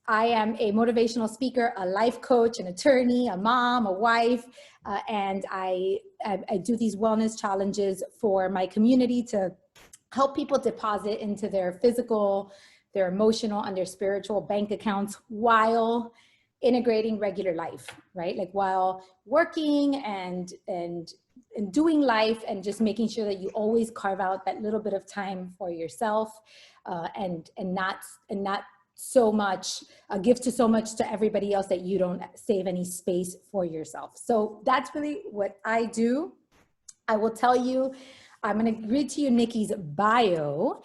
I am a motivational speaker, a life coach, an attorney, a mom, a wife, and I do these wellness challenges for my community to help people deposit into their physical, their emotional, and their spiritual bank accounts while integrating regular life, right? Like while working and doing life, and just making sure that you always carve out that little bit of time for yourself, and not so much give to so much to everybody else that you don't save any space for yourself. So that's really what I do. I will tell you, I'm going to read to you Nikki's bio.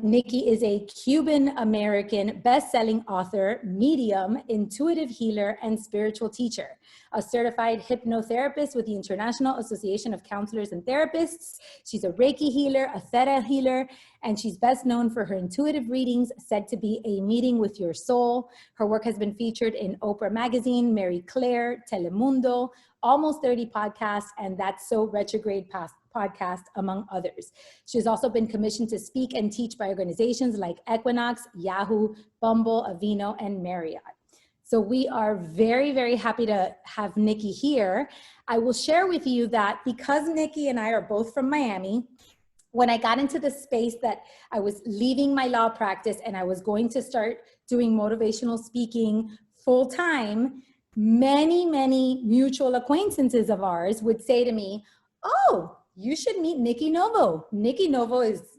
Nikki is a Cuban-American best-selling author, medium, intuitive healer, and spiritual teacher, a certified hypnotherapist with the International Association of Counselors and Therapists. She's a Reiki healer, a Theta healer, and she's best known for her intuitive readings, said to be a meeting with your soul. Her work has been featured in Oprah Magazine, Marie Claire, Telemundo, Almost 30 podcasts, and That's So Retrograde podcast, among others. She has also been commissioned to speak and teach by organizations like Equinox, Yahoo, Bumble, Aveeno, and Marriott. So we are very, very happy to have Nikki here. I will share with you that because Nikki and I are both from Miami, when I got into the space that I was leaving my law practice and I was going to start doing motivational speaking full time, many, many mutual acquaintances of ours would say to me, "Oh, you should meet Nikki Novo. Nikki Novo is,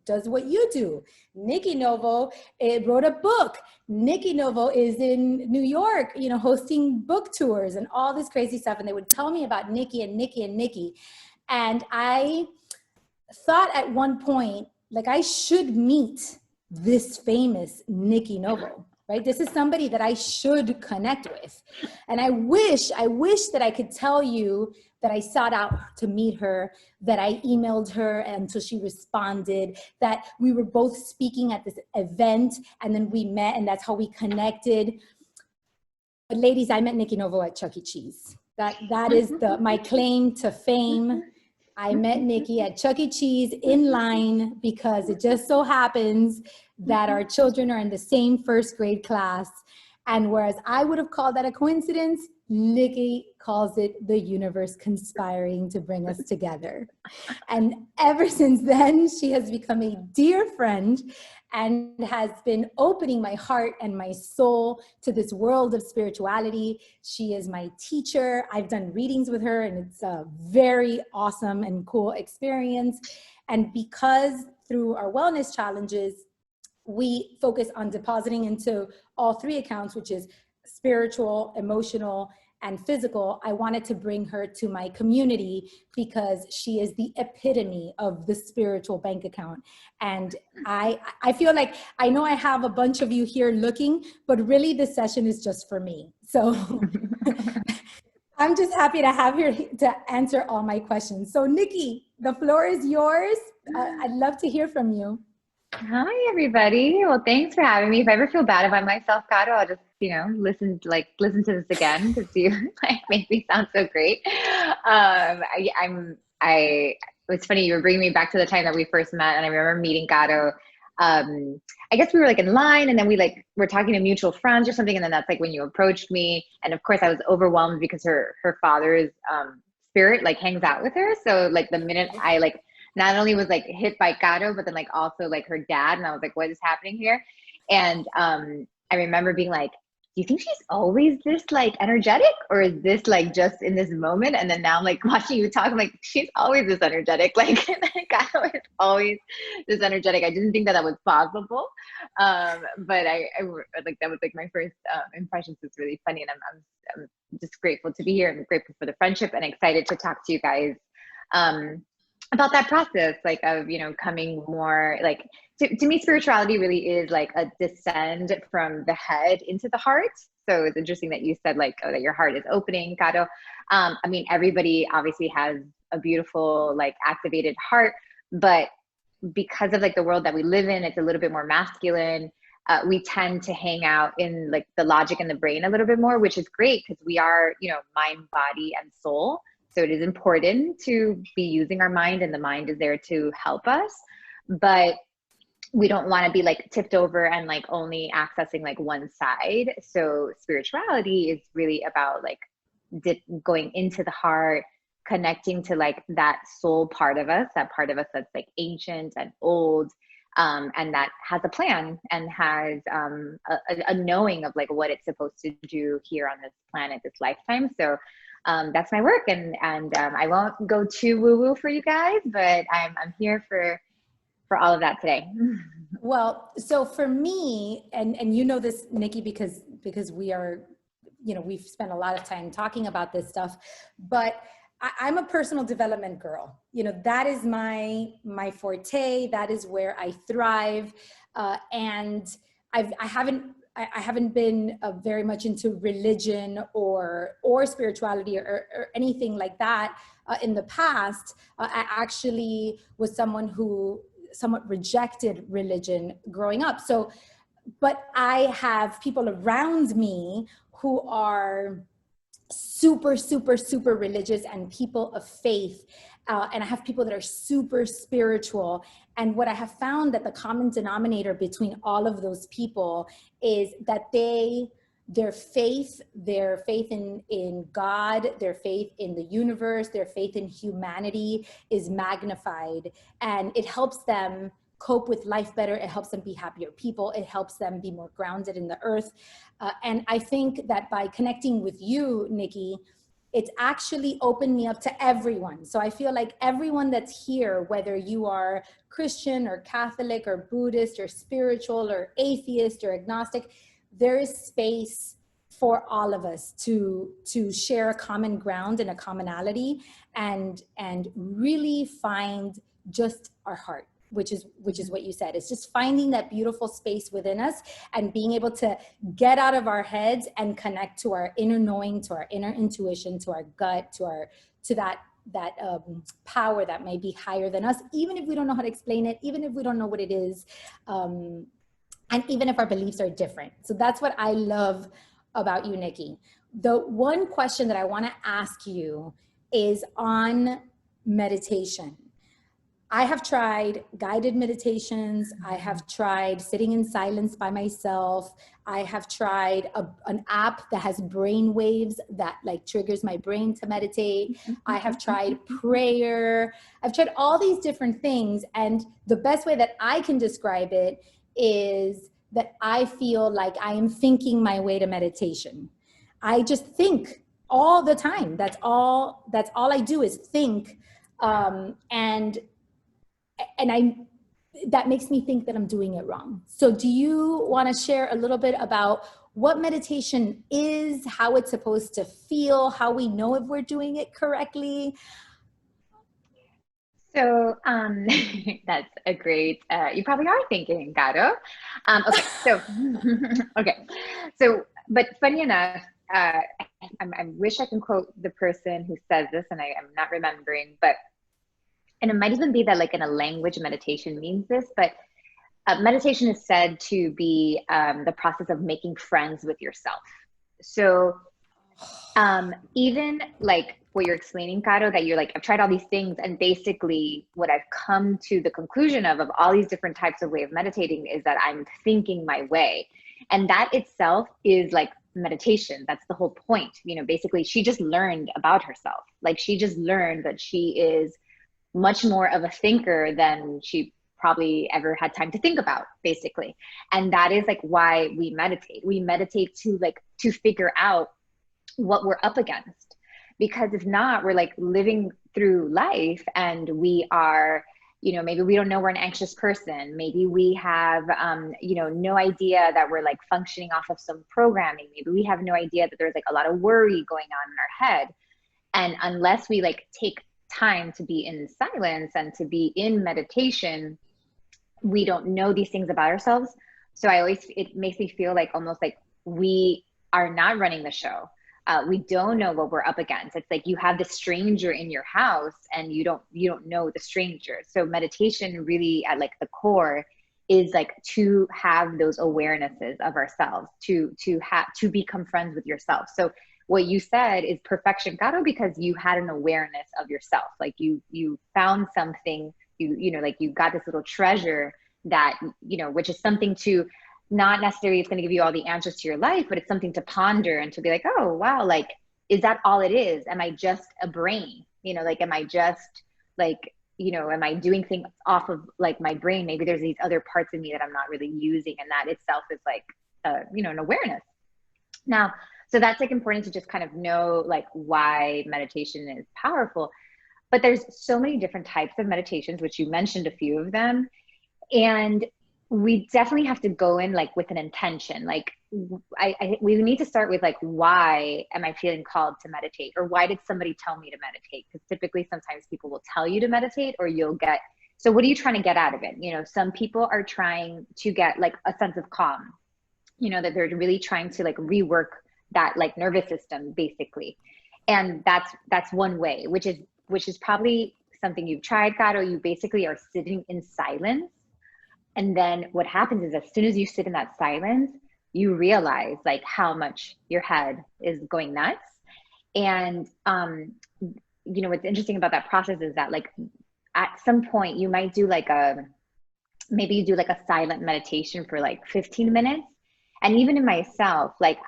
does what you do. Nikki Novo wrote a book. Nikki Novo is in New York, hosting book tours and all this crazy stuff." And they would tell me about Nikki and Nikki and Nikki. And I thought at one point, like, I should meet this famous Nikki Novo. Right? This is somebody that I should connect with. And I wish that I could tell you that I sought out to meet her, that I emailed her until she responded, that we were both speaking at this event and then we met and that's how we connected. But ladies, I met Nikki Novo at Chuck E. Cheese. That is my claim to fame. I met Nikki at Chuck E. Cheese in line because it just so happens that our children are in the same first grade class. And whereas I would have called that a coincidence, Nikki calls it the universe conspiring to bring us together. And ever since then, she has become a dear friend and has been opening my heart and my soul to this world of spirituality. She is my teacher. I've done readings with her and it's a very awesome and cool experience. And because through our wellness challenges, we focus on depositing into all three accounts, which is spiritual, emotional, and physical, I wanted to bring her to my community because she is the epitome of the spiritual bank account. And I feel like, I know I have a bunch of you here looking, but really this session is just for me. So I'm just happy to have her to answer all my questions. So Nikki, the floor is yours. I'd love to hear from you. Hi, everybody. Well, thanks for having me. If I ever feel bad about myself, Karo, I'll just, listen to this again because you make me sound so great. It's funny, you were bringing me back to the time that we first met, and I remember meeting Karo. I guess we were in line, and then we were talking to mutual friends or something, and then that's when you approached me. And of course, I was overwhelmed because her father's spirit hangs out with her. So the minute I not only was hit by Karo, but then also her dad. And I was what is happening here? And I remember being do you think she's always this energetic, or is this just in this moment? And then now I'm watching you talk, I'm she's always this energetic. Karo is always this energetic. I didn't think that was possible. But I that was my first impressions. It's really funny. And I'm just grateful to be here. I'm grateful for the friendship and excited to talk to you guys about that process, of, coming more, to me, spirituality really is a descend from the head into the heart. So it's interesting that you said that your heart is opening, Karo. Everybody obviously has a beautiful, activated heart, but because of the world that we live in, it's a little bit more masculine. We tend to hang out in the logic and the brain a little bit more, which is great because we are, mind, body, and soul. So it is important to be using our mind, and the mind is there to help us. But we don't want to be like tipped over and like only accessing like one side. So spirituality is really about like going into the heart, connecting to like that soul part of us, that part of us that's like ancient and old, and that has a plan and has a knowing of like what it's supposed to do here on this planet, this lifetime. So that's my work, and I won't go too woo woo for you guys, but I'm here for all of that today. Well, so for me, and you know this, Nikki, because we are, you know, we've spent a lot of time talking about this stuff, but I'm a personal development girl. You know, that is my forte. That is where I thrive. And I haven't been very much into religion or spirituality or anything like that in the past. I actually was someone who somewhat rejected religion growing up. So, but I have people around me who are super, super, super religious and people of faith. And I have people that are super spiritual. And what I have found that the common denominator between all of those people is that their faith in God, their faith in the universe, their faith in humanity is magnified, and it helps them cope with life better. It helps them be happier people. It helps them be more grounded in the earth. And I think that by connecting with you, Nikki, it's actually opened me up to everyone. So I feel like everyone that's here, whether you are Christian or Catholic or Buddhist or spiritual or atheist or agnostic, there is space for all of us to share a common ground and a commonality and really find just our heart, which is what you said. It's just finding that beautiful space within us and being able to get out of our heads and connect to our inner knowing, to our inner intuition, to our gut, to that power that may be higher than us, even if we don't know how to explain it, even if we don't know what it is. And even if our beliefs are different. So that's what I love about you, Nikki. The one question that I want to ask you is on meditation. I have tried guided meditations. I have tried sitting in silence by myself. I have tried an app that has brain waves that like triggers my brain to meditate. I have tried prayer. I've tried all these different things. And the best way that I can describe it is that I feel like I am thinking my way to meditation. I just think all the time. That's all I do is think. And that makes me think that I'm doing it wrong. So do you want to share a little bit about what meditation is, how it's supposed to feel, how we know if we're doing it correctly? So that's a great, you probably are thinking, Karo. But funny enough, I wish I can quote the person who says this, and I'm not remembering, but, and it might even be that like in a language meditation means this, but meditation is said to be the process of making friends with yourself. So even like what you're explaining, Karo, that you're like, I've tried all these things, and basically what I've come to the conclusion of all these different types of way of meditating is that I'm thinking my way. And that itself is like meditation. That's the whole point. You know, basically she just learned about herself. Like she just learned that she is much more of a thinker than she probably ever had time to think about, basically. And that is like why we meditate. We meditate to figure out what we're up against, because if not, we're like living through life and we are, you know, maybe we don't know we're an anxious person. Maybe we have, you know, no idea that we're like functioning off of some programming. Maybe we have no idea that there's like a lot of worry going on in our head. And unless we like take time to be in silence and to be in meditation, we don't know these things about ourselves. So it makes me feel like almost like we are not running the show. We don't know what we're up against. It's like you have the stranger in your house and you don't know the stranger. So meditation really at like the core is like to have those awarenesses of ourselves, to become friends with yourself. So what you said is perfection, Karo, because you had an awareness of yourself. Like you found something, you know, like you got this little treasure that, which is something to, not necessarily it's going to give you all the answers to your life, but it's something to ponder and to be like, oh, wow, like, is that all it is? Am I just a brain? Like, am I just like, am I doing things off of like my brain? Maybe there's these other parts of me that I'm not really using. And that itself is like, an awareness. Now, so that's like important to just kind of know like why meditation is powerful. But there's so many different types of meditations, which you mentioned a few of them. And we definitely have to go in like with an intention. Like we need to start with like, why am I feeling called to meditate? Or why did somebody tell me to meditate? Because typically sometimes people will tell you to meditate, or you'll get, so what are you trying to get out of it? Some people are trying to get like a sense of calm, that they're really trying to like rework that like nervous system basically. And that's one way, which is probably something you've tried, Karo. You basically are sitting in silence. And then what happens is as soon as you sit in that silence, you realize like how much your head is going nuts. And, what's interesting about that process is that like at some point you might do like maybe you do like a silent meditation for like 15 minutes. And even in myself, like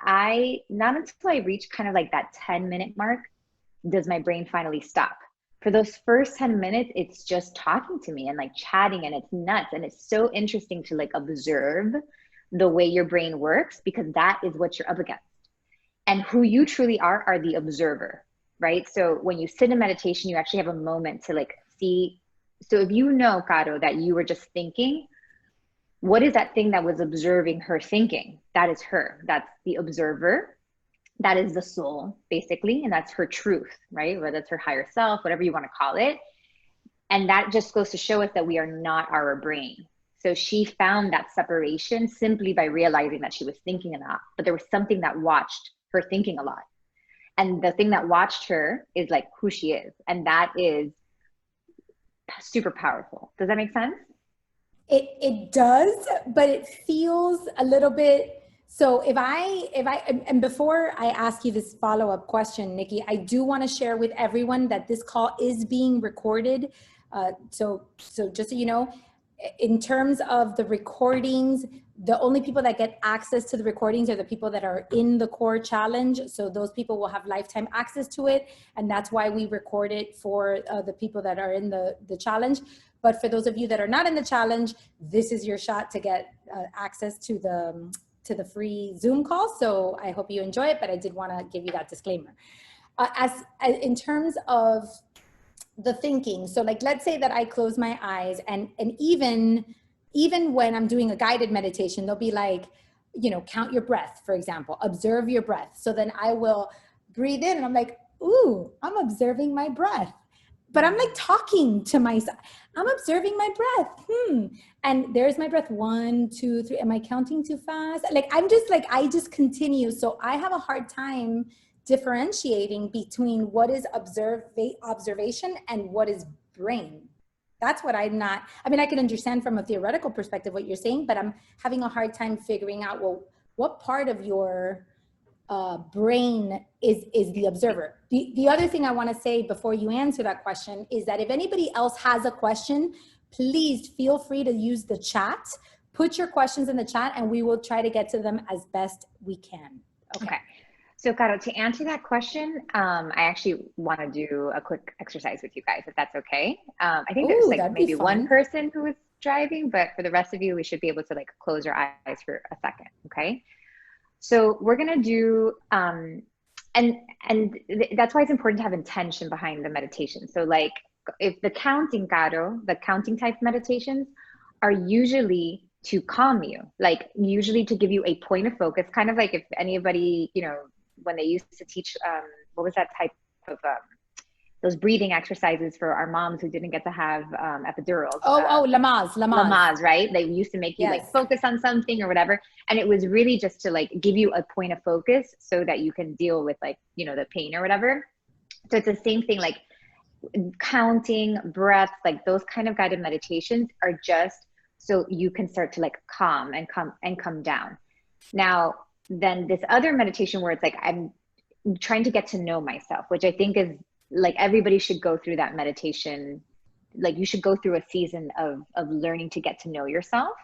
not until I reach kind of like that 10-minute mark, does my brain finally stop. For those first 10 minutes, it's just talking to me and like chatting, and it's nuts. And it's so interesting to like observe the way your brain works, because that is what you're up against. And who you truly are the observer, right? So when you sit in meditation, you actually have a moment to like see. So if you know, Karo, that you were just thinking, what is that thing that was observing her thinking? That is her. That's the observer. That is the soul, basically. And that's her truth, right? Whether it's her higher self, whatever you want to call it. And that just goes to show us that we are not our brain. So she found that separation simply by realizing that she was thinking a lot, but there was something that watched her thinking a lot. And the thing that watched her is like who she is. And that is super powerful. Does that make sense? It does, but it feels a little bit. So if I, and before I ask you this follow-up question, Nikki, I do want to share with everyone that this call is being recorded. So just so you know, in terms of the recordings, the only people that get access to the recordings are the people that are in the core challenge. So those people will have lifetime access to it. And that's why we record it for the people that are in the challenge. But for those of you that are not in the challenge, this is your shot to get access to the free Zoom call. So I hope you enjoy it, but I did want to give you that disclaimer. As in terms of the thinking, so like, let's say that I close my eyes, and even when I'm doing a guided meditation, they'll be like, count your breath, for example, observe your breath. So then I will breathe in and I'm like, ooh, I'm observing my breath. But I'm like talking to myself. I'm observing my breath. And there's my breath. 1, 2, 3. Am I counting too fast? Like, I just continue. So I have a hard time differentiating between what is observation and what is brain. That's what I can understand from a theoretical perspective what you're saying, but I'm having a hard time figuring out, well, what part of your brain is the observer. The other thing I want to say before you answer that question is that if anybody else has a question, please feel free to use the chat. Put your questions in the chat and we will try to get to them as best we can. Okay. So Karo, to answer that question, I actually want to do a quick exercise with you guys, if that's okay. I think there's like maybe one person who is driving, but for the rest of you, we should be able to like close your eyes for a second, okay? So we're going to do, and that's why it's important to have intention behind the meditation. So like if the counting, Karo, the counting type meditations are usually to calm you, like usually to give you a point of focus, kind of like if anybody, when they used to teach, what was that type of, those breathing exercises for our moms who didn't get to have epidurals. Lamaze, right? They used to make you like focus on something or whatever. And it was really just to like give you a point of focus so that you can deal with like, the pain or whatever. So it's the same thing, like counting, breaths, like those kind of guided meditations are just so you can start to like calm and come down. Now, then this other meditation where it's like, I'm trying to get to know myself, which I think is like everybody should go through that meditation like you should go through a season of learning to get to know yourself.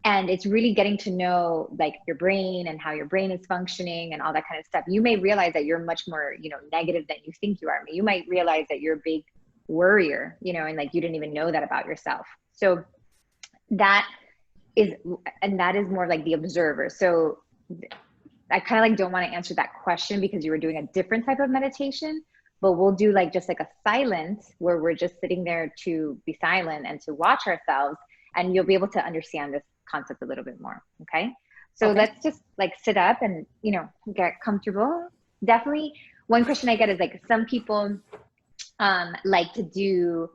And it's really getting to know like your brain and how your brain is functioning and all that kind of stuff. You may realize that you're much more, you know, negative than you think you are. You might realize that you're a big worrier, you know, and like you didn't even know that about yourself. So that is, and that is more like the observer. So I kind of like don't want to answer that question because you were doing a different type of meditation, but we'll do like just like a silence where we're just sitting there to be silent and to watch ourselves, and you'll be able to understand this concept a little bit more. Okay. So Okay. let's just like sit up and, you know, get comfortable. Definitely. One question I get is like some people like to do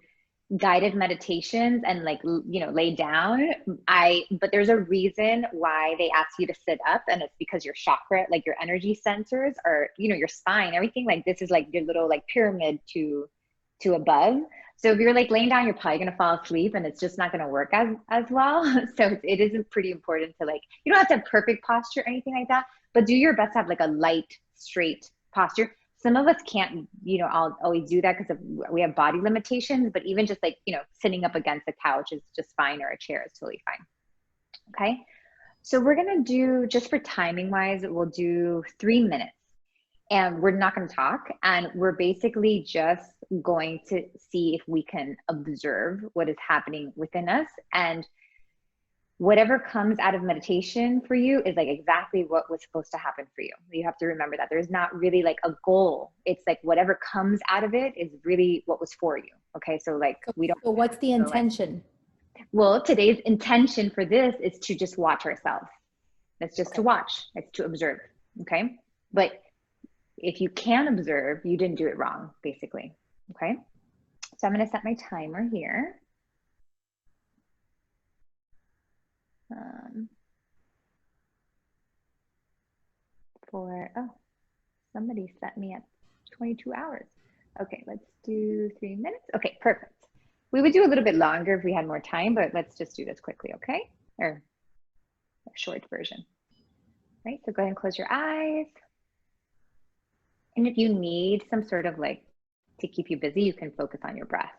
guided meditations and like, you know, lay down. But there's a reason why they ask you to sit up, and it's because your chakra, like your energy centers are, you know, your spine, everything like this is like your little like pyramid to above. So if you're like laying down, you're probably going to fall asleep and it's just not going to work as well. So it is pretty important to like, you don't have to have perfect posture or anything like that, but do your best to have like a light, straight posture. Some of us can't, you know, I'll always do that because we have body limitations, but even just like, you know, sitting up against the couch is just fine, or a chair is totally fine. Okay. So we're going to do, just for timing wise, we'll do 3 minutes. And we're not going to talk, and we're basically just going to see if we can observe what is happening within us, and whatever comes out of meditation for you is like exactly what was supposed to happen for you. You have to remember that there's not really like a goal. It's like whatever comes out of it is really what was for you. Okay. So like we don't, So what's the intention? well, today's intention for this is to just watch ourselves. It's just to watch. It's to observe. Okay. But if you can observe, you didn't do it wrong, basically. Okay. So I'm going to set my timer here. Oh, somebody set me at 22 hours. Okay, let's do 3 minutes. Okay, perfect. We would do a little bit longer if we had more time, but let's just do this quickly, okay? Or a short version. Right, so go ahead and close your eyes. And if you need some sort of like to keep you busy, you can focus on your breath.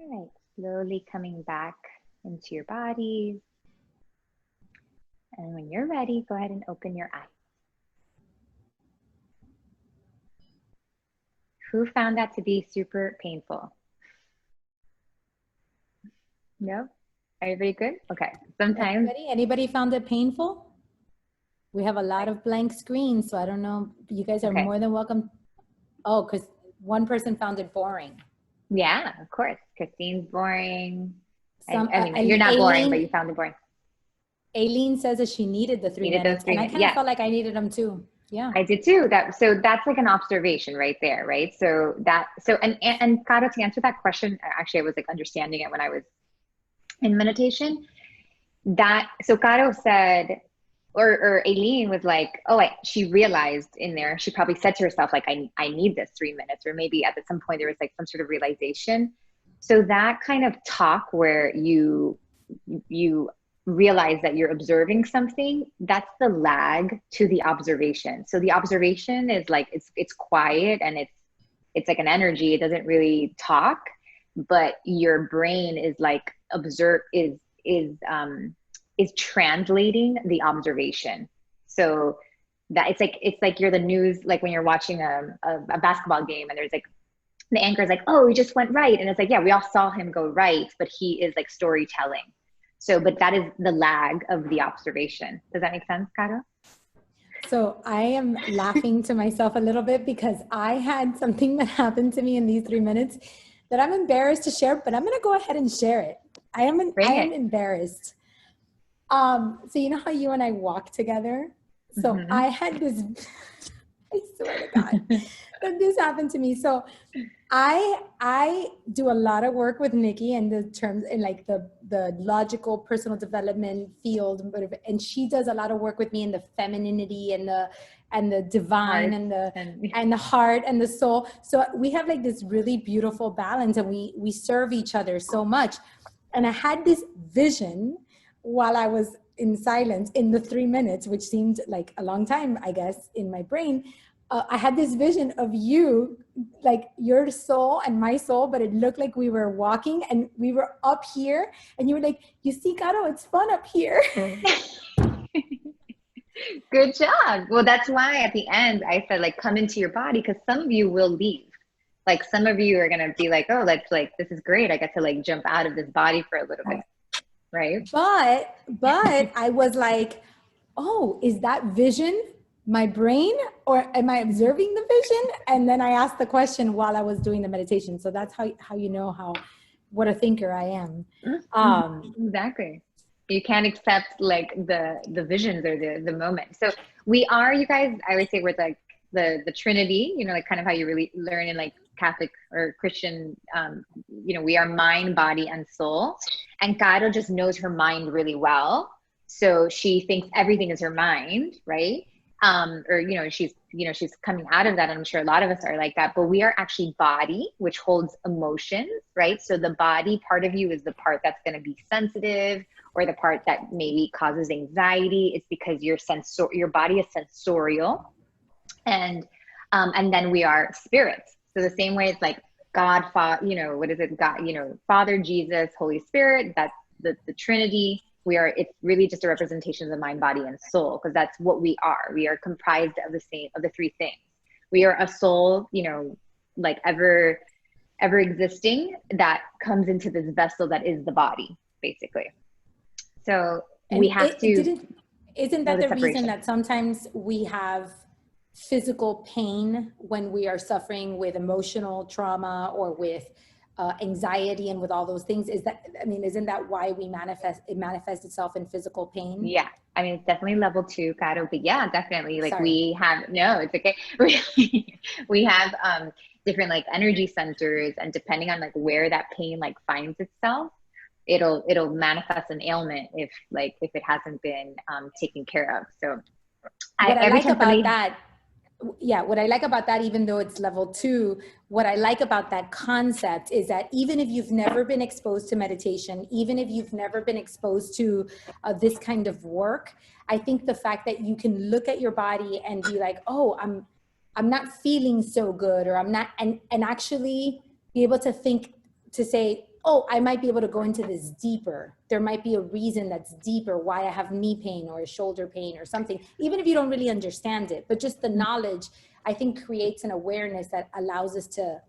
All right, slowly coming back into your body. And when you're ready, go ahead and open your eyes. Who found that to be super painful? No? Everybody good? Okay. Sometimes. Anybody found it painful? We have a lot of blank screens, so I don't know. You guys are more than welcome. Oh, because one person found it boring. Yeah, of course. Christine's boring. I mean, you're not Aileen, boring, but you found it boring. Aileen says that she needed the 3 minutes, and I kind of felt like I needed them too. Yeah, I did too. So that's like an observation right there, right? And Karo, to answer that question, actually, I was like understanding it when I was in meditation. So Karo said, or Aileen was like, oh, she realized in there, she probably said to herself, like, I need this 3 minutes, or maybe at some point there was like some sort of realization. So that kind of talk where you realize that you're observing something, that's the lag to the observation. So the observation is like, it's quiet and it's like an energy. It doesn't really talk, but your brain is like is translating the observation. So that it's like you're the news, like when you're watching a basketball game and there's like, the anchor is like, oh, he just went right. And it's like, yeah, we all saw him go right, but he is like storytelling. So, but that is the lag of the observation. Does that make sense, Karo? So I am laughing to myself a little bit because I had something that happened to me in these 3 minutes that I'm embarrassed to share, but I'm going to go ahead and share it. I am embarrassed. So you know how you and I walk together? So I had this, I swear to God, that this happened to me. So I do a lot of work with Nikki in the terms in like the logical personal development field, and she does a lot of work with me in the femininity and the divine and the heart and the soul. So we have like this really beautiful balance, and we serve each other so much. And I had this vision while I was in silence in the 3 minutes, which seemed like a long time, I guess, in my brain. I had this vision of you, like your soul and my soul, but it looked like we were walking and we were up here, and you were like, you see, Karo, it's fun up here. Good job. Well, that's why at the end I said, like, come into your body, because some of you will leave. Like, some of you are going to be like, oh, that's like, this is great. I get to like jump out of this body for a little bit. Right. But I was like, oh, is that vision my brain, or am I observing the vision? And then I asked the question while I was doing the meditation. So that's how you know what a thinker I am. Exactly. You can't accept like the visions or the moment. So we are, you guys, I would say we're like the Trinity, you know, like kind of how you really learn in like Catholic or Christian, you know, we are mind, body, and soul. And Karo just knows her mind really well. So she thinks everything is her mind, right? Or, you know, she's coming out of that. And I'm sure a lot of us are like that, but we are actually body, which holds emotions, right? So the body part of you is the part that's going to be sensitive, or the part that maybe causes anxiety. It's because your body is sensorial. And then we are spirits. So the same way it's like God, you know, what is it? God, you know, Father, Jesus, Holy Spirit, that's the Trinity. It's really just a representation of the mind, body, and soul, because that's what we are. We are comprised of the three things. We are a soul, you know, like ever existing, that comes into this vessel that is the body, basically. So we have to. Isn't that the reason that sometimes we have physical pain when we are suffering with emotional trauma or with anxiety and with all those things? Isn't that why it manifests itself in physical pain? Yeah. I mean, it's definitely level 2, Karo, but yeah, definitely. Like it's okay. We have different like energy centers, and depending on like where that pain like finds itself, it'll manifest an ailment if it hasn't been taken care of. So what I like about that, even though it's level 2, what I like about that concept is that even if you've never been exposed to meditation, even if you've never been exposed to this kind of work, I think the fact that you can look at your body and be like, oh, I'm not feeling so good, or I'm not, and actually be able to think, to say, oh, I might be able to go into this deeper. There might be a reason that's deeper why I have knee pain or a shoulder pain or something, even if you don't really understand it. But just the knowledge, I think, creates an awareness that allows us to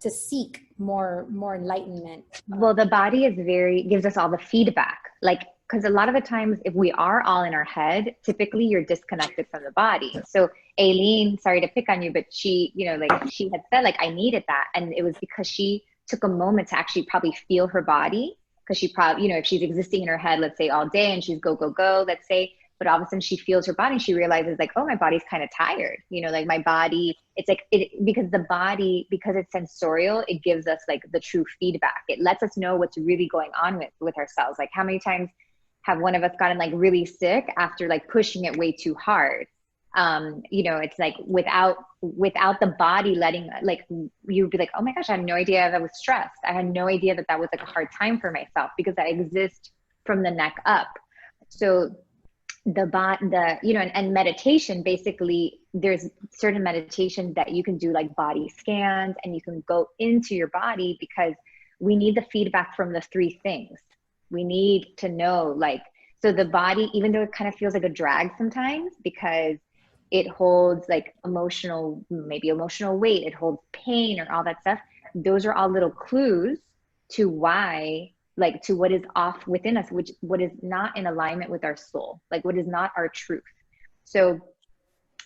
seek more enlightenment. Well, the body is gives us all the feedback. Like, because a lot of the times if we are all in our head, typically you're disconnected from the body. So Aileen, sorry to pick on you, but she, you know, like she had said, like, I needed that. And it was because she took a moment to actually probably feel her body. Because she probably, you know, if she's existing in her head, let's say all day and she's go, go, go, let's say, but all of a sudden she feels her body and she realizes like, oh, my body's kind of tired. You know, like my body, it's like, because the body, because it's sensorial, it gives us like the true feedback. It lets us know what's really going on with ourselves. Like how many times have one of us gotten like really sick after like pushing it way too hard? You know, it's like without the body letting, like, you'd be like, oh my gosh, I had no idea that I was stressed. I had no idea that was like a hard time for myself, because I exist from the neck up. So you know, and meditation, basically there's certain meditation that you can do, like body scans, and you can go into your body, because we need the feedback from the three things. We need to know, like, so the body, even though it kind of feels like a drag sometimes, because it holds like maybe emotional weight, it holds pain or all that stuff. Those are all little clues to why, like, to what is off within us, what is not in alignment with our soul, like what is not our truth. So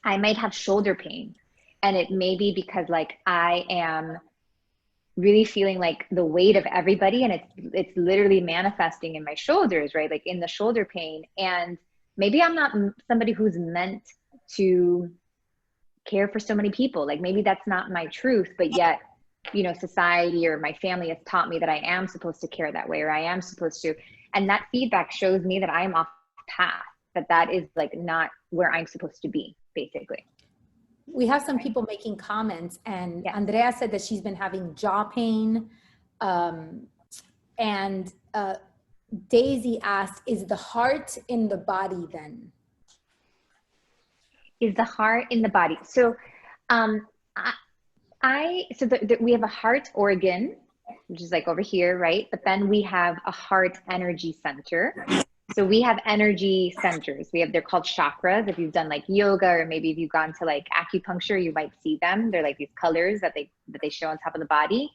I might have shoulder pain, and it may be because like I am really feeling like the weight of everybody, and it's literally manifesting in my shoulders, right? Like in the shoulder pain. And maybe I'm not somebody who's meant to care for so many people. Like maybe that's not my truth, but yet, you know, society or my family has taught me that I am supposed to care that way, or I am supposed to. And that feedback shows me that I am off path, that is like not where I'm supposed to be, basically. We have some people making comments, and Yeah. Andrea said that she's been having jaw pain. And Daisy asked, is the heart in the body then? Is the heart in the body? So we have a heart organ, which is like over here, right? But then we have a heart energy center. So we have energy centers. They're called chakras. If you've done like yoga, or maybe if you've gone to like acupuncture, you might see them. They're like these colors that they show on top of the body.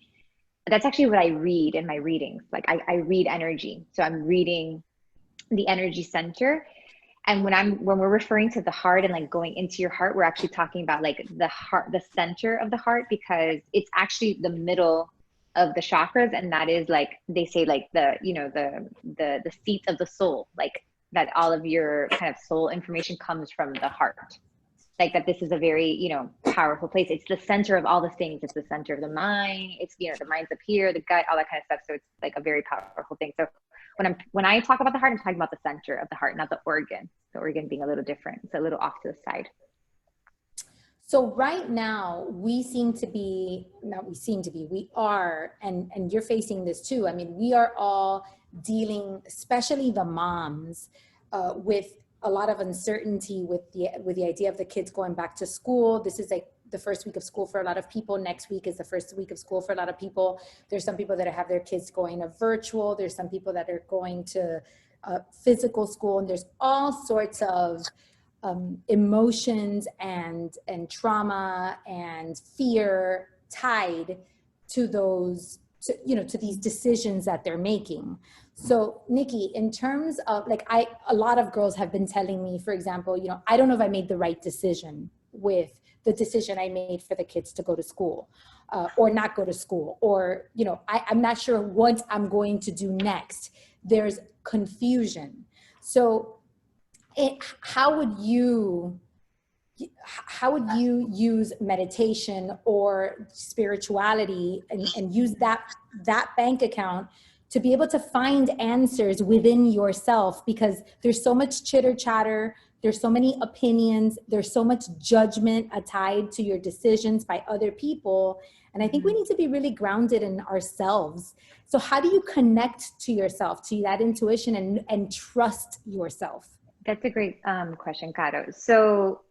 That's actually what I read in my readings. Like I read energy. So I'm reading the energy center. And when we're referring to the heart and like going into your heart, we're actually talking about like the heart, the center of the heart, because it's actually the middle of the chakras. And that is like, they say like the seat of the soul, like that all of your kind of soul information comes from the heart. Like that this is a very, you know, powerful place. It's the center of all the things. It's the center of the mind. It's, you know, the mind's up here, the gut, all that kind of stuff. So it's like a very powerful thing. So when I talk about the heart, I'm talking about the center of the heart, not the organ. The organ being a little different. It's a little off to the side. So right now we are, and you're facing this too. I mean, we are all dealing, especially the moms, with a lot of uncertainty with the idea of the kids going back to school. This is like the first week of school for a lot of people. Next week is the first week of school for a lot of people. There's some people that have their kids going to virtual. There's some people that are going to physical school, and there's all sorts of emotions and trauma and fear tied to those, to these decisions that they're making. So Nikki, in terms of like, a lot of girls have been telling me, for example, I don't know if I made the right decision with the decision I made for the kids to go to school or not go to school, or, I'm not sure what I'm going to do next. There's confusion. So how would you use meditation or spirituality and use that bank account to be able to find answers within yourself? Because there's so much chitter chatter, there's so many opinions, there's so much judgment tied to your decisions by other people. And I think we need to be really grounded in ourselves. So how do you connect to yourself, to that intuition, and trust yourself? That's a great question, Karo. So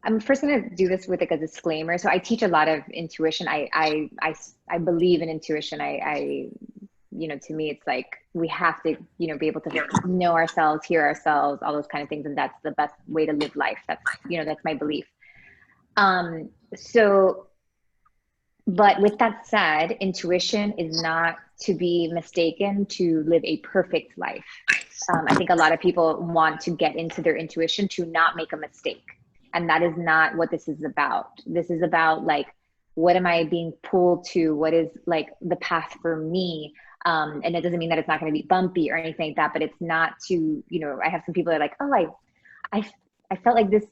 I'm first going to do this with like a disclaimer. So I teach a lot of intuition. I believe in intuition. You know, to me, it's like we have to, you know, be able to know ourselves, hear ourselves, all those kind of things. And that's the best way to live life. That's, you know, that's my belief. So, but with that said, intuition is not to be mistaken to live a perfect life. I think a lot of people want to get into their intuition to not make a mistake. And that is not what this is about. This is about like, what am I being pulled to? What is like the path for me? And it doesn't mean that it's not going to be bumpy or anything like that, but it's not to, you know, I have some people that are like, oh, I felt like this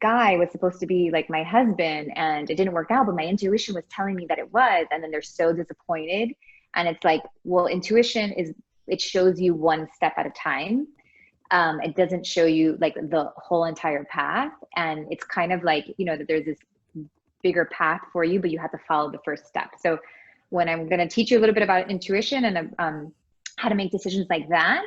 guy was supposed to be like my husband and it didn't work out, but my intuition was telling me that it was. And then they're so disappointed. And it's like, well, intuition is, it shows you one step at a time. It doesn't show you like the whole entire path. And it's kind of like, you know, that there's this bigger path for you, but you have to follow the first step. So when I'm going to teach you a little bit about intuition and how to make decisions like that,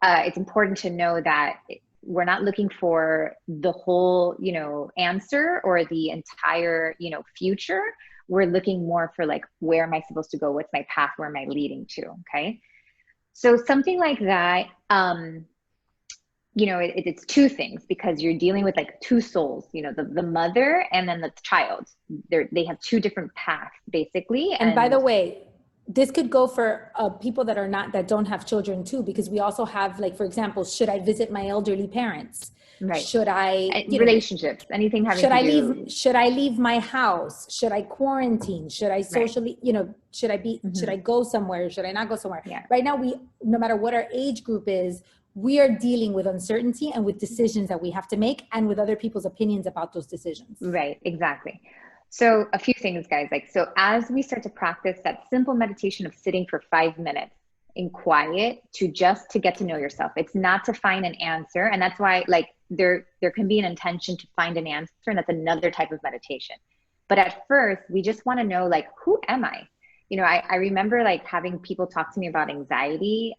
it's important to know that we're not looking for the whole, you know, answer or the entire, you know, future. We're looking more for like, where am I supposed to go? What's my path? Where am I leading to? Okay. So something like that, you know, it's two things because you're dealing with like two souls, you know, the mother and then the child. They have two different paths basically. And by the way, this could go for people that are not, that don't have children too, because we also have like, for example, should I visit my elderly parents? Right. Should I, you relationships, anything having to do. Should I leave my house? Should I quarantine? Should I socially, right. You know, should I go somewhere? Should I not go somewhere? Yeah. Right now, no matter what our age group is, we are dealing with uncertainty and with decisions that we have to make and with other people's opinions about those decisions. Right, exactly. So a few things, guys, like, so as we start to practice that simple meditation of sitting for 5 minutes in quiet to get to know yourself, it's not to find an answer. And that's why like there can be an intention to find an answer, and that's another type of meditation. But at first we just want to know like, who am I? You know, I remember like having people talk to me about anxiety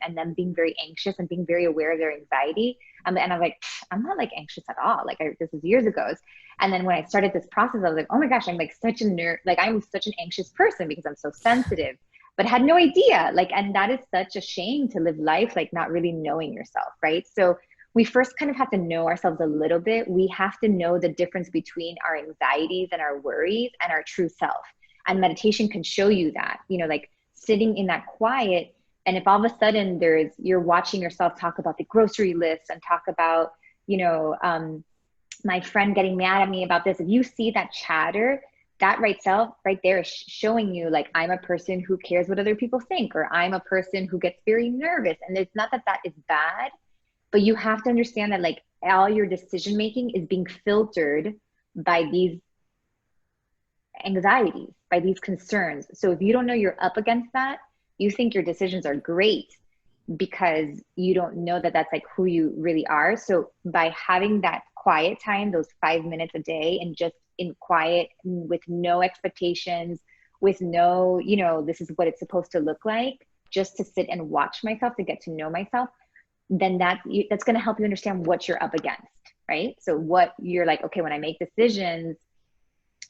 and them being very anxious and being very aware of their anxiety. And I'm like, I'm not like anxious at all. Like this was years ago. And then when I started this process, I was like, oh my gosh, I'm like such I'm such an anxious person because I'm so sensitive, but had no idea. Like, and that is such a shame to live life like not really knowing yourself, right? So we first kind of have to know ourselves a little bit. We have to know the difference between our anxieties and our worries and our true self. And meditation can show you that, you know, like sitting in that quiet. And if all of a sudden you're watching yourself talk about the grocery list and talk about, you know, my friend getting mad at me about this, if you see that chatter, that right there is showing you like, I'm a person who cares what other people think, or I'm a person who gets very nervous. And it's not that is bad, but you have to understand that like all your decision making is being filtered by these anxieties, by these concerns. So if you don't know you're up against that, you think your decisions are great because you don't know that that's like who you really are. So by having that quiet time, those 5 minutes a day, and just in quiet with no expectations, with no, you know, this is what it's supposed to look like, just to sit and watch myself, to get to know myself, then that's going to help you understand what you're up against, right? So what you're like, okay, when I make decisions,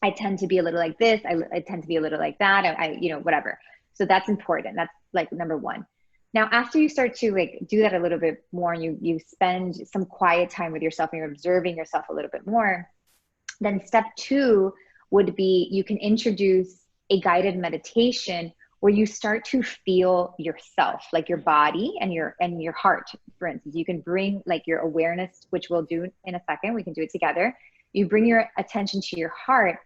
I tend to be a little like this. I tend to be a little like that. I, you know, whatever. So that's important. That's like number one. Now, after you start to like do that a little bit more, and you spend some quiet time with yourself and you're observing yourself a little bit more, then step 2 would be, you can introduce a guided meditation where you start to feel yourself, like your body and your heart. For instance, you can bring like your awareness, which we'll do in a second. We can do it together. You bring your attention to your heart,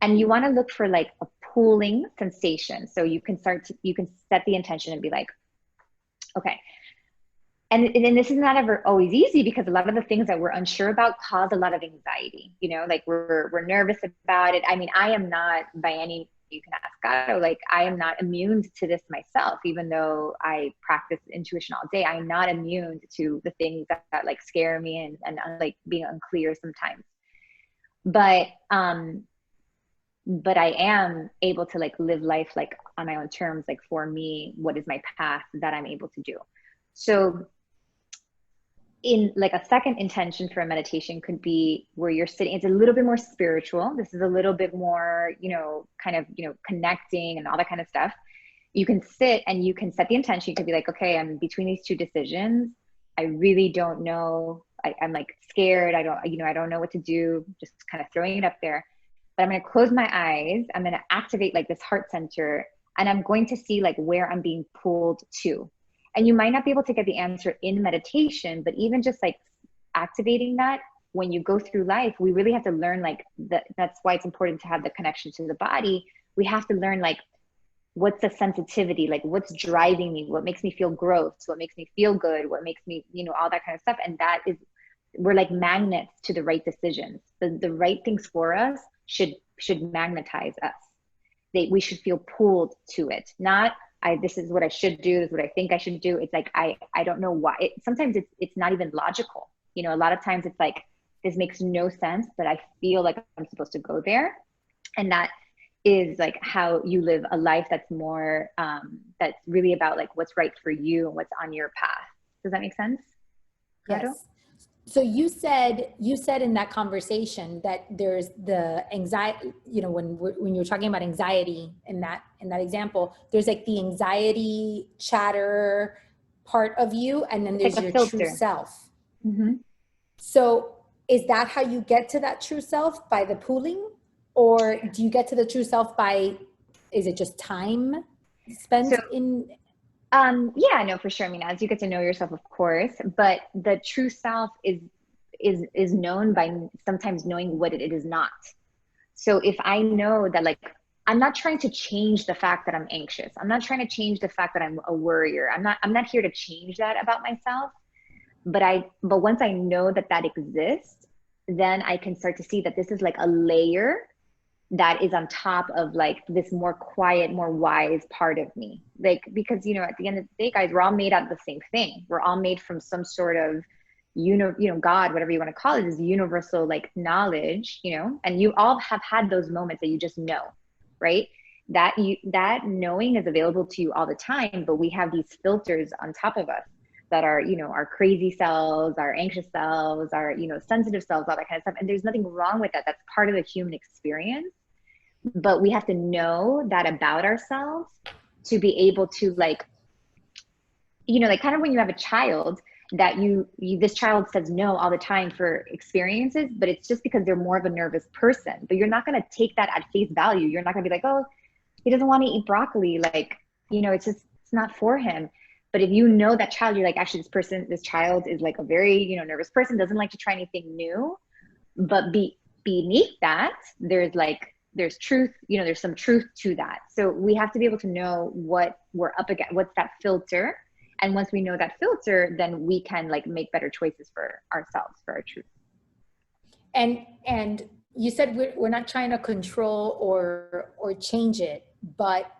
and you want to look for like a pulling sensation. So you can set the intention and be like, okay. And this is not ever always easy, because a lot of the things that we're unsure about cause a lot of anxiety, you know, like we're nervous about it. I mean, I am not by any, you can ask Karo, like I am not immune to this myself, even though I practice intuition all day. I'm not immune to the things that like scare me and like being unclear sometimes. But I am able to like live life like on my own terms, like for me, what is my path that I'm able to do. So in like a second intention for a meditation could be where you're sitting, it's a little bit more spiritual. This is a little bit more, kind of, connecting and all that kind of stuff. You can sit and you can set the intention. You could be like, okay, I'm between these two decisions. I really don't know. I'm like scared. I don't know what to do. Just kind of throwing it up there. But I'm going to close my eyes. I'm going to activate like this heart center, and I'm going to see like where I'm being pulled to. And you might not be able to get the answer in meditation, but even just like activating that when you go through life, we really have to learn like that. That's why it's important to have the connection to the body. We have to learn like, what's the sensitivity, like what's driving me, what makes me feel gross, what makes me feel good, what makes me, all that kind of stuff. And that is, we're like magnets to the right decisions. The right things for us should magnetize us. We should feel pulled to it. Not, this is what I should do, this is what I think I should do. It's like, I don't know why. Sometimes it's not even logical. A lot of times it's like, this makes no sense, but I feel like I'm supposed to go there. And that is like how you live a life that's more, that's really about like what's right for you and what's on your path. Does that make sense? Karo? Yes. So you said in that conversation that there's the anxiety, when you're talking about anxiety in that example, there's like the anxiety chatter part of you, and then there's like your true self. Mm-hmm. So is that how you get to that true self, by the pooling? Or do you get to the true self is it just time spent in? Yeah, no, for sure. I mean, as you get to know yourself, of course, but the true self is known by sometimes knowing what it is not. So if I know that, like, I'm not trying to change the fact that I'm anxious. I'm not trying to change the fact that I'm a worrier. I'm not here to change that about myself. But once I know that exists, then I can start to see that this is like a layer that is on top of like this more quiet, more wise part of me. Like, because, at the end of the day, guys, we're all made out of the same thing. We're all made from some sort of, God, whatever you want to call it, is universal, like knowledge, and you all have had those moments that you just know, right? That knowing is available to you all the time, but we have these filters on top of us that are, our crazy selves, our anxious selves, our, sensitive selves, all that kind of stuff. And there's nothing wrong with that. That's part of the human experience. But we have to know that about ourselves to be able to like, like kind of when you have a child that this child says no all the time for experiences, but it's just because they're more of a nervous person. But you're not going to take that at face value. You're not going to be like, oh, he doesn't want to eat broccoli. Like, it's not for him. But if you know that child, you're like, actually, this child is like a very, nervous person, doesn't like to try anything new. But beneath that, there's truth, there's some truth to that. So we have to be able to know what we're up against, what's that filter. And once we know that filter, then we can like make better choices for ourselves, for our truth. And you said we're not trying to control or change it, but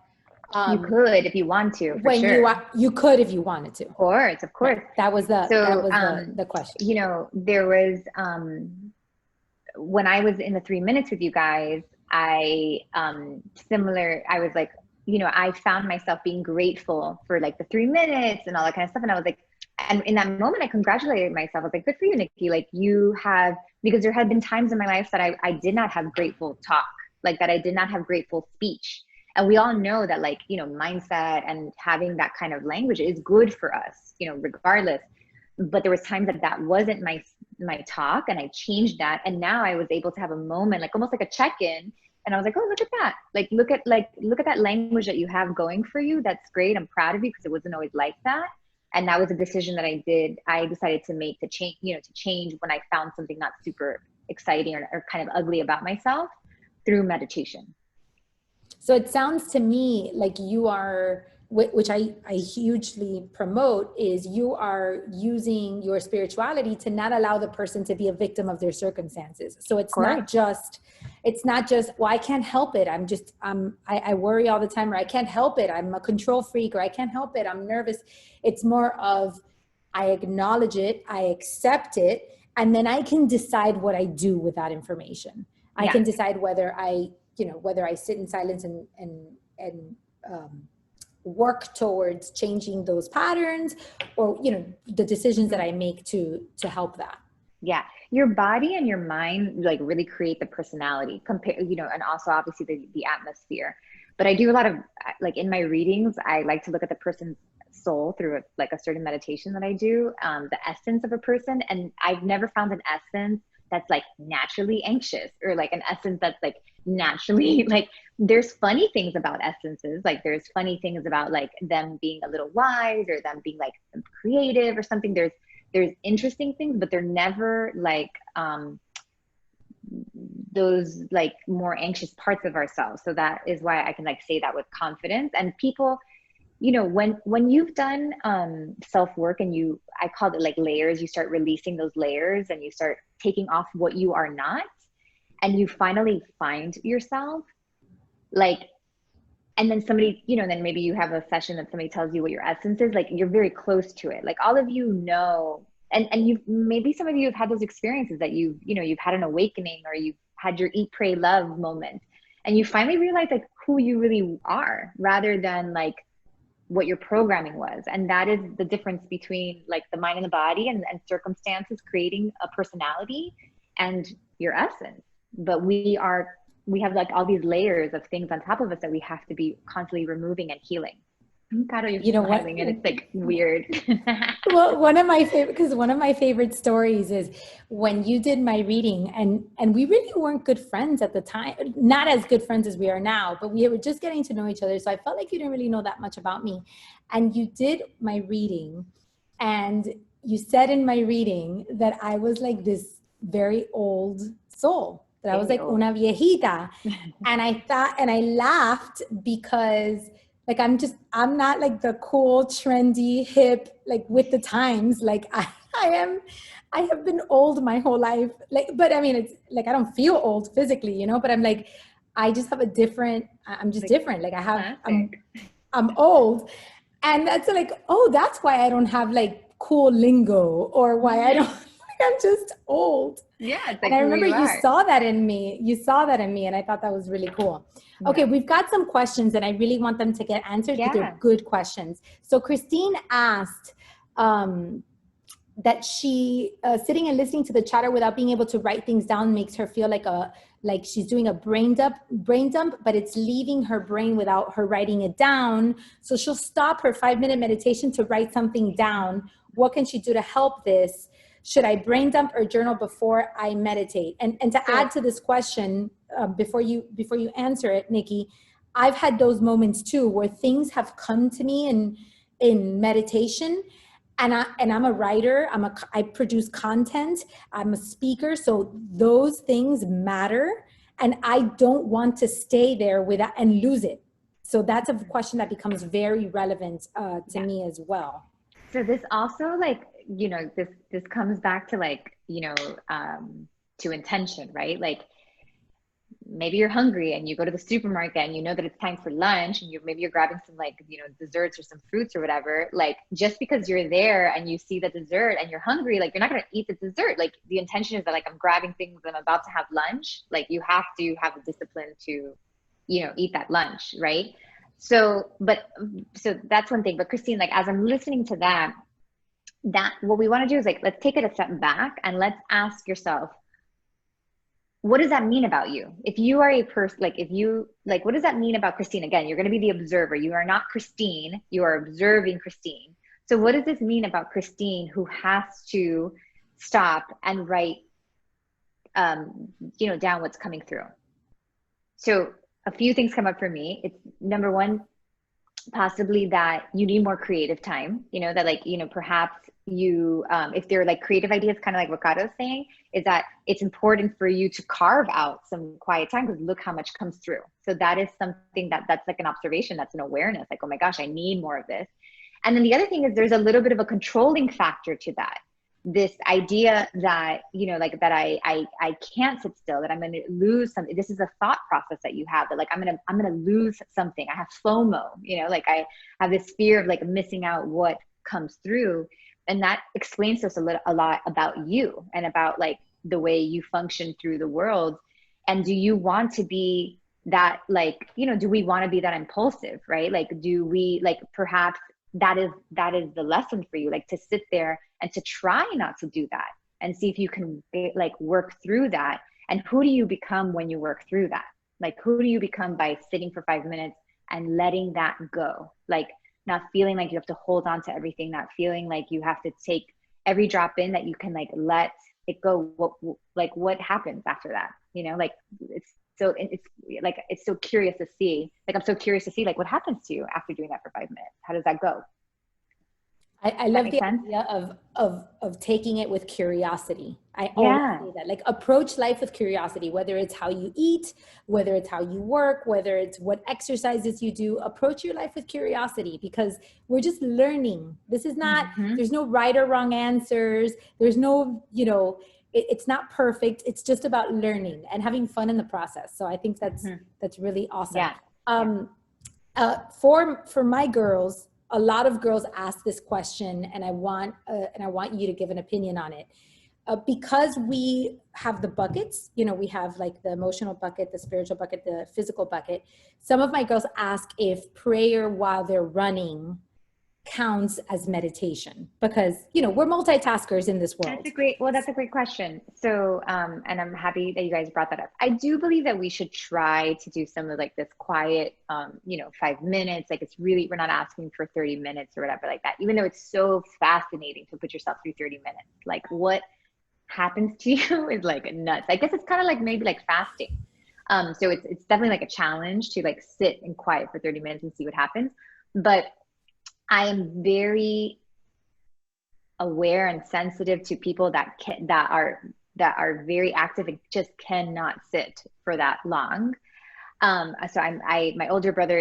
you could if you want to. When sure. you could if you wanted to. Of course. Right. That was the question. There was when I was in the 3 minutes with you guys, I was like, I found myself being grateful for like the 3 minutes and all that kind of stuff. And I was like, and in that moment, I congratulated myself. I was like, good for you, Nikki. Like because there had been times in my life that I did not have grateful talk, like that I did not have grateful speech. And we all know that like, mindset and having that kind of language is good for us, regardless. But there was times that wasn't my talk, and I changed that. And now I was able to have a moment, like almost like a check-in. And I was like, oh, look at that. Like, look at that language that you have going for you. That's great. I'm proud of you, because it wasn't always like that. And that was a decision that I decided to make to change when I found something not super exciting or kind of ugly about myself through meditation. So it sounds to me like you are, which I hugely promote, is you are using your spirituality to not allow the person to be a victim of their circumstances. So it's not just, well, I can't help it. I worry all the time, or I can't help it. I'm a control freak, or I can't help it. I'm nervous. It's more of, I acknowledge it, I accept it, and then I can decide what I do with that information. I can decide whether I sit in silence and work towards changing those patterns, or, you know, the decisions that I make to help that. Yeah, your body and your mind like really create the personality, compare, you know, and also obviously the atmosphere. But I do a lot of like in my readings, I like to look at the person's soul through like a certain meditation that I do, the essence of a person. And I've never found an essence that's like naturally anxious, or like an essence that's like naturally like, there's funny things about essences. Like there's funny things about like them being a little wise, or them being like creative or something. There's interesting things, but they're never like those like more anxious parts of ourselves. So that is why I can like say that with confidence. And people, you know, when you've done self-work, and I call it like layers, you start releasing those layers and you start taking off what you are not, and you finally find yourself, like, and then somebody, you know, then maybe you have a session that somebody tells you what your essence is, like you're very close to it. Like all of you know, and you've, maybe some of you have had those experiences that you've had an awakening, or you've had your eat, pray, love moment. And you finally realize like who you really are, rather than like what your programming was. And that is the difference between like the mind and the body, and circumstances creating a personality, and your essence. But we have like all these layers of things on top of us that we have to be constantly removing and healing. Karo, you're smiling, and it's like weird. Well, one of my favorite stories is when you did my reading, and we really weren't good friends at the time, not as good friends as we are now, but we were just getting to know each other. So I felt like you didn't really know that much about me. And you did my reading, and you said in my reading that I was like this very old soul, that I was like una viejita. And I laughed because like, I'm not like the cool, trendy, hip, like with the times. Like I have been old my whole life. Like, but I mean, it's like, I don't feel old physically, you know, but I'm like, I just have I'm just different. Like I'm old. And that's like, oh, that's why I don't have like cool lingo, or why I don't, I'm just old. Yeah, it's like, and I remember you saw that in me. And I thought that was really cool. Yeah. Okay, we've got some questions, and I really want them to get answered. Yeah. They're good questions. So Christine asked that she sitting and listening to the chatter without being able to write things down makes her feel like she's doing a brain dump, but it's leaving her brain without her writing it down. So she'll stop her 5-minute meditation to write something down. What can she do to help this? Should I brain dump or journal before I meditate? And to add to this question, before you answer it, Nikki, I've had those moments too, where things have come to me in meditation, and I'm a writer. I produce content. I'm a speaker, so those things matter, and I don't want to stay there and lose it. So that's a question that becomes very relevant to me as well. So this also, like, you know, this comes back to like, you know, to intention, right? Like maybe you're hungry and you go to the supermarket and you know that it's time for lunch, and maybe you're grabbing some like, you know, desserts or some fruits or whatever. Like just because you're there and you see the dessert and you're hungry, like you're not going to eat the dessert. Like the intention is that like I'm grabbing things and I'm about to have lunch. Like you have to have the discipline to, you know, eat that lunch, right? So that's one thing. But Christine, like as I'm listening to that what we want to do is like, let's take it a step back and let's ask yourself, what does that mean about you? If you are a person, like what does that mean about Christine? Again, you're going to be the observer. You are not Christine. You are observing Christine. So what does this mean about Christine, who has to stop and write, you know, down what's coming through? So a few things come up for me. It's number one, possibly that you need more creative time, you know, that like, you know, perhaps you, if they're like creative ideas, kind of like what Karo's saying, is that it's important for you to carve out some quiet time, because look how much comes through. So that is something that's like an observation, that's an awareness, like, oh my gosh, I need more of this. And then the other thing is there's a little bit of a controlling factor to that. This idea that, you know, like that I can't sit still, that I'm going to lose something. This is a thought process that you have, that like, I'm going to lose something. I have FOMO, you know, like I have this fear of like missing out what comes through. And that explains to us a lot about you and about like the way you function through the world. And do you want to be that like, you know, do we want to be that impulsive, right? Like, do we, like, perhaps that is the lesson for you, like to sit there and to try not to do that and see if you can like work through that. And who do you become when you work through that? Like, who do you become by sitting for 5 minutes and letting that go? Like, not feeling like you have to hold on to everything, not feeling like you have to take every drop in, that you can like let it go. What happens after that? You know, like it's like, it's so curious to see, like, I'm so curious to see like what happens to you after doing that for 5 minutes. How does that go? I love the idea of taking it with curiosity. I always say that, like, approach life with curiosity, whether it's how you eat, whether it's how you work, whether it's what exercises you do. Approach your life with curiosity, because we're just learning. This is not, there's no right or wrong answers. There's no, you know, it's not perfect. It's just about learning and having fun in the process. So I think that's really awesome. For my girls, a lot of girls ask this question, and I want you to give an opinion on it. Because we have the buckets, you know, we have like the emotional bucket, the spiritual bucket, the physical bucket. Some of my girls ask if prayer while they're running counts as meditation, because, you know, we're multitaskers in this world. That's a great question. So, and I'm happy that you guys brought that up. I do believe that we should try to do some of like this quiet, you know, 5 minutes. Like, it's really, we're not asking for 30 minutes or whatever like that, even though it's so fascinating to put yourself through 30 minutes. Like, what happens to you is like nuts. I guess it's kind of like maybe like fasting. So it's definitely like a challenge to like sit in quiet for 30 minutes and see what happens. But I am very aware and sensitive to people that are very active and just cannot sit for that long. So my older brother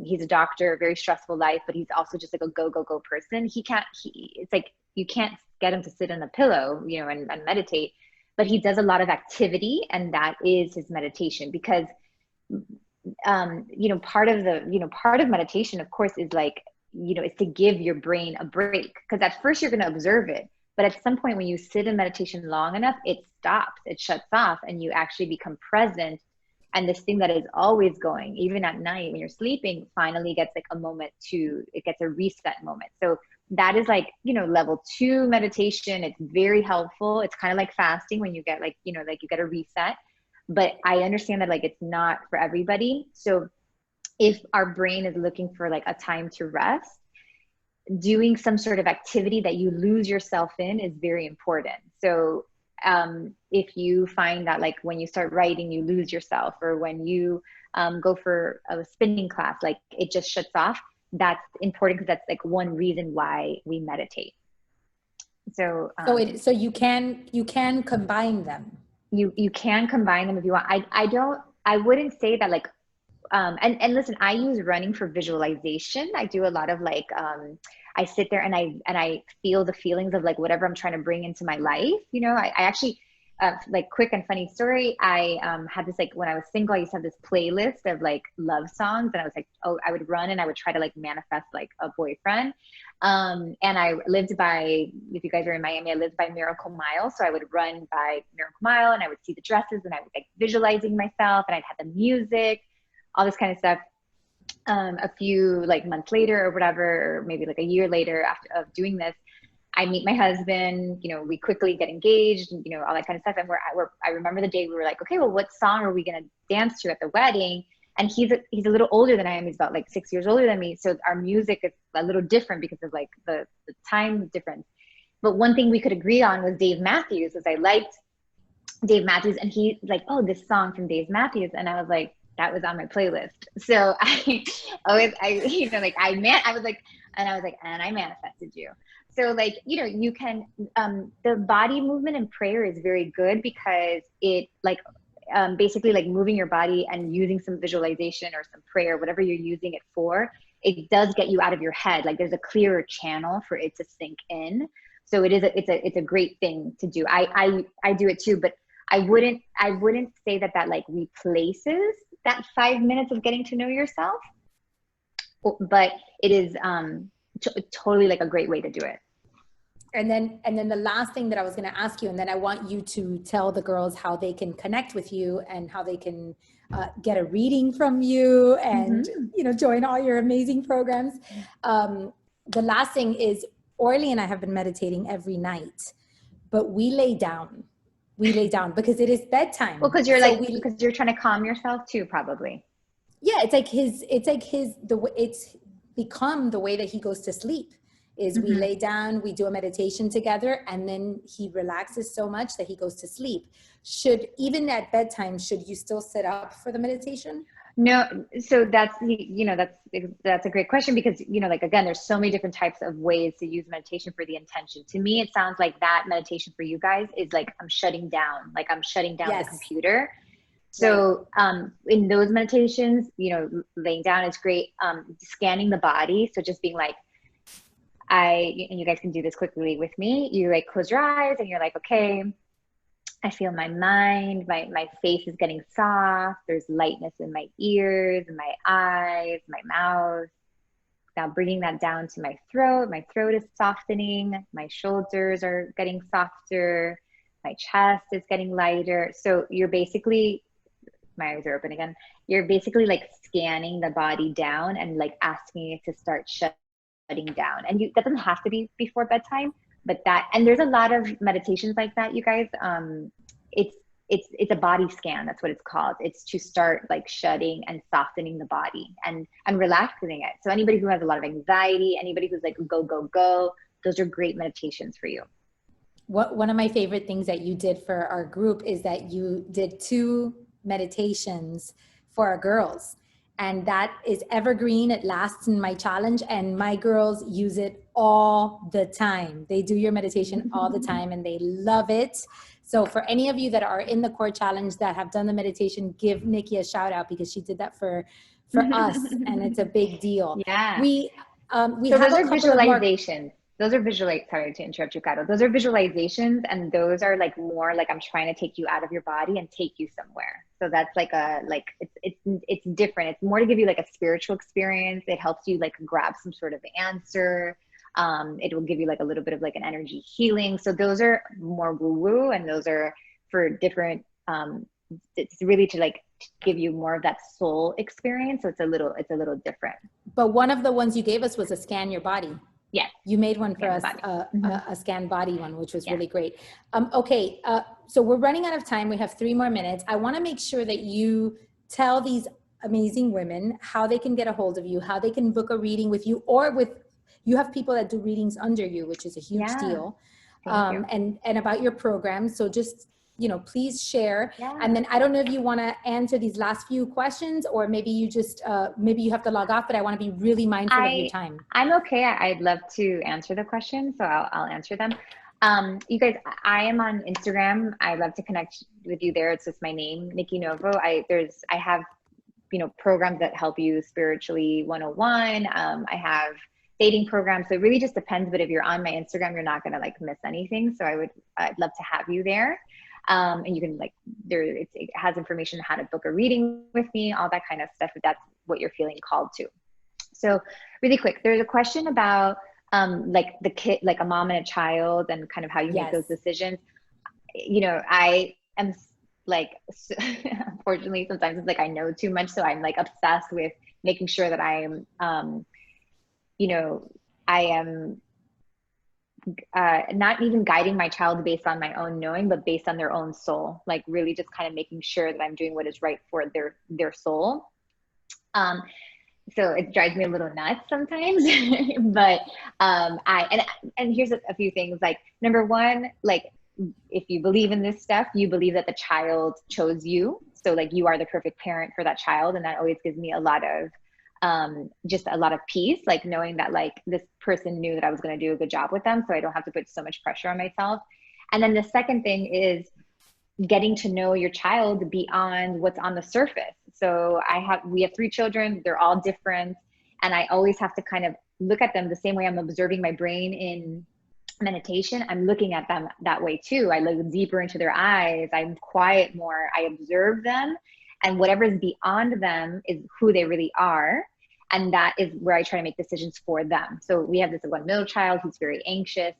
he's a doctor, very stressful life, but he's also just like a go person. It's like, you can't get him to sit on a pillow, you know, and meditate, but he does a lot of activity, and that is his meditation. Because, you know, part of meditation, of course, is like, you know, is to give your brain a break. Because at first you're going to observe it, but at some point when you sit in meditation long enough, it stops, it shuts off, and you actually become present. And this thing that is always going, even at night when you're sleeping, finally gets like it gets a reset moment. So that is like, you know, level 2 meditation. It's very helpful. It's kind of like fasting when you get like, you know, like you get a reset. But I understand that like it's not for everybody. So if our brain is looking for like a time to rest, doing some sort of activity that you lose yourself in is very important. So if you find that like when you start writing, you lose yourself, or when you go for a spinning class, like it just shuts off, that's important, because that's like one reason why we meditate. So so you can combine them. You can combine them if you want. I wouldn't say that like, and listen, I use running for visualization. I do a lot of like, I sit there and I feel the feelings of like whatever I'm trying to bring into my life. You know, I actually, like, quick and funny story. I had this, like, when I was single, I used to have this playlist of like love songs, and I was like, oh, I would run and I would try to like manifest like a boyfriend. And I lived by, if you guys are in Miami, I lived by Miracle Mile. So I would run by Miracle Mile, and I would see the dresses, and I would like visualizing myself, and I'd have the music, all this kind of stuff. A few like months later or whatever, or maybe like a year later after of doing this, I meet my husband, you know, we quickly get engaged, and, you know, all that kind of stuff. And I remember the day we were like, okay, well, what song are we going to dance to at the wedding? And he's a little older than I am. He's about like 6 years older than me. So our music is a little different because of like the time difference. But one thing we could agree on was Dave Matthews, as I liked Dave Matthews. And he's like, oh, this song from Dave Matthews. And I was like, that was on my playlist. So I manifested you. So like, you know, you can, the body movement in prayer is very good, because it like, basically like moving your body and using some visualization or some prayer, whatever you're using it for, it does get you out of your head. Like, there's a clearer channel for it to sink in. So it's a great thing to do. I do it too, but I wouldn't say that like replaces that 5 minutes of getting to know yourself, but it is totally like a great way to do it. And then the last thing that I was going to ask you, and then I want you to tell the girls how they can connect with you and how they can get a reading from you and, join all your amazing programs. The last thing is Orly and I have been meditating every night, but we lay down because it is bedtime. Well, because because you're trying to calm yourself too, probably. Yeah. It's become the way that he goes to sleep. Is we lay down, we do a meditation together, and then he relaxes so much that he goes to sleep. Even at bedtime, should you still sit up for the meditation? No. So that's a great question because, again, there's so many different types of ways to use meditation for the intention. To me, it sounds like that meditation for you guys is like, I'm shutting down the computer. So in those meditations, laying down is great. Scanning the body. So just being like, and you guys can do this quickly with me. You like close your eyes and you're like, okay, I feel my mind, my face is getting soft. There's lightness in my ears, and my eyes, my mouth. Now bringing that down to my throat. My throat is softening. My shoulders are getting softer. My chest is getting lighter. So you're basically, my eyes are open again. You're basically like scanning the body down and like asking it to start shutting down. And that doesn't have to be before bedtime, but and there's a lot of meditations like that, you guys. It's a body scan. That's what it's called. It's to start like shutting and softening the body and relaxing it. So anybody who has a lot of anxiety, anybody who's like go, go, go, those are great meditations for you. One of my favorite things that you did for our group is that you did 2 meditations for our girls. And that is evergreen. It lasts in my challenge, and my girls use it all the time. They do your meditation all the time and they love it. So for any of you that are in the core challenge that have done the meditation, give Nikki a shout out because she did that for us, and it's a big deal. Yeah. We have those are visualizations. Those are sorry to interrupt you, Karo. Those are visualizations, and those are like more like I'm trying to take you out of your body and take you somewhere. So that's like it's different. It's more to give you like a spiritual experience. It helps you like grab some sort of answer. It will give you like a little bit of like an energy healing. So those are more woo-woo, and those are for different, it's really to like give you more of that soul experience. So it's a little different. But one of the ones you gave us was a scan your body. Yes. You made one for us, a scan body one, which was really great. Okay. So we're running out of time. We have 3 more minutes. I want to make sure that you tell these amazing women how they can get a hold of you, how they can book a reading with you, or you have people that do readings under you, which is a huge deal. And about your program. So just, please share. Yeah. And then I don't know if you want to answer these last few questions, or maybe you just, maybe you have to log off, but I want to be really mindful of your time. I'm okay. I'd love to answer the questions, so I'll answer them. You guys, I am on Instagram. I love to connect with you there. It's just my name, Nikki Novo. I have, programs that help you spiritually 101. I have dating programs. So it really just depends. But if you're on my Instagram, you're not going to like miss anything. So I'd love to have you there. And you can it has information how to book a reading with me, all that kind of stuff, if that's what you're feeling called to. So really quick, there's a question about like the kid, like a mom and a child, and kind of how you make those decisions. I am like, unfortunately, sometimes it's like I know too much. So I'm like obsessed with making sure that I am, I am not even guiding my child based on my own knowing, but based on their own soul, like really just kind of making sure that I'm doing what is right for their soul. So it drives me a little nuts sometimes, but and here's a few things. Like, number one, like if you believe in this stuff, you believe that the child chose you. So like you are the perfect parent for that child. And that always gives me a lot of just a lot of peace, like knowing that like this person knew that I was going to do a good job with them, so I don't have to put so much pressure on myself. And then the second thing is getting to know your child beyond what's on the surface. So we have 3 children, they're all different, and I always have to kind of look at them the same way I'm observing my brain in meditation. I'm looking at them that way too. I look deeper into their eyes, I'm quiet more, I observe them. And whatever is beyond them is who they really are. And that is where I try to make decisions for them. So we have this one middle child who's very anxious.